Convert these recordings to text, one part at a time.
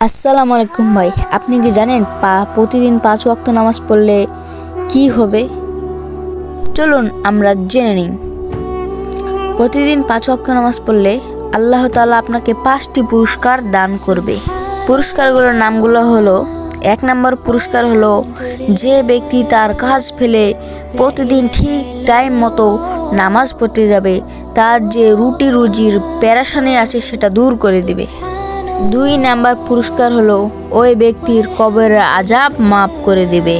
আসসালামু আলাইকুম ভাই, আপনি কি জানেন প্রতিদিন 5 ওয়াক্ত নামাজ পড়লে কি হবে? চলুন আমরা জেনে নিই। প্রতিদিন 5 ওয়াক্ত নামাজ পড়লে আল্লাহ তাআলা আপনাকে 5টি পুরস্কার দান করবে। পুরস্কারগুলোর নামগুলো হলো, 1 নম্বর পুরস্কার হলো যে ব্যক্তি তার কাজ ফেলে প্রতিদিন ঠিক টাইম মতো নামাজ পড়তে যাবে, তার যে রুটি রুজির পেরেশানি আছে সেটা দূর করে দিবে। 2 নাম্বার পুরস্কার হলো ওই ব্যক্তির কবরের আযাব মাফ করে দেবে।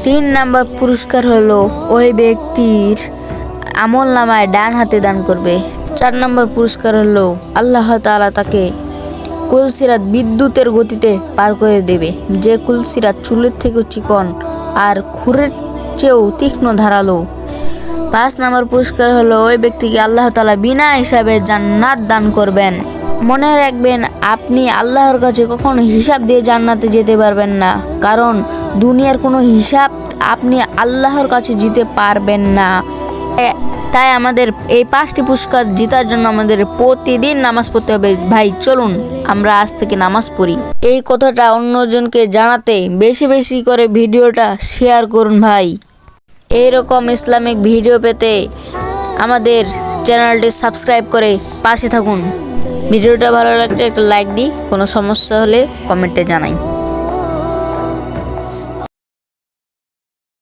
3 নাম্বার পুরস্কার হলো ওই ব্যক্তির আমলনামায় ডান হাতে দান করবে। 4 নাম্বার পুরস্কার হলো আল্লাহ তাআলা তাকে কুলসিরাত বিদ্যুতের গতিতে পার করে দেবে, যে কুলসিরাত চুলের থেকেও চিকন আর খুরের চেয়েও তীক্ষ্ণ ধারালো। 5 নাম্বার পুরস্কার হলো ওই ব্যক্তিকে আল্লাহ তাআলা বিনা হিসাবে জান্নাত দান করবেন। মনে রাখবেন, আপনি আল্লাহর কাছে কখনো হিসাব দিয়ে জান্নাতে যেতে পারবেন না, কারণ দুনিয়ার কোনো হিসাব আপনি আল্লাহর কাছে দিতে পারবেন না। তাই আমাদের এই 5টি পুরস্কার জেতার জন্য আমাদের প্রতিদিন নামাজ পড়তে হবে। ভাই চলুন আমরা আজ থেকে নামাজ পড়ি। এই কথাটা অন্যজনকে জানাতে বেশি বেশি করে ভিডিওটা শেয়ার করুন ভাই। এইরকম ইসলামিক ভিডিও পেতে আমাদের চ্যানেলটি সাবস্ক্রাইব করে পাশে থাকুন। ভিডিওটা ভালো লাগলে একটা লাইক দিই, কোনো সমস্যা হলে কমেন্টে জানাই।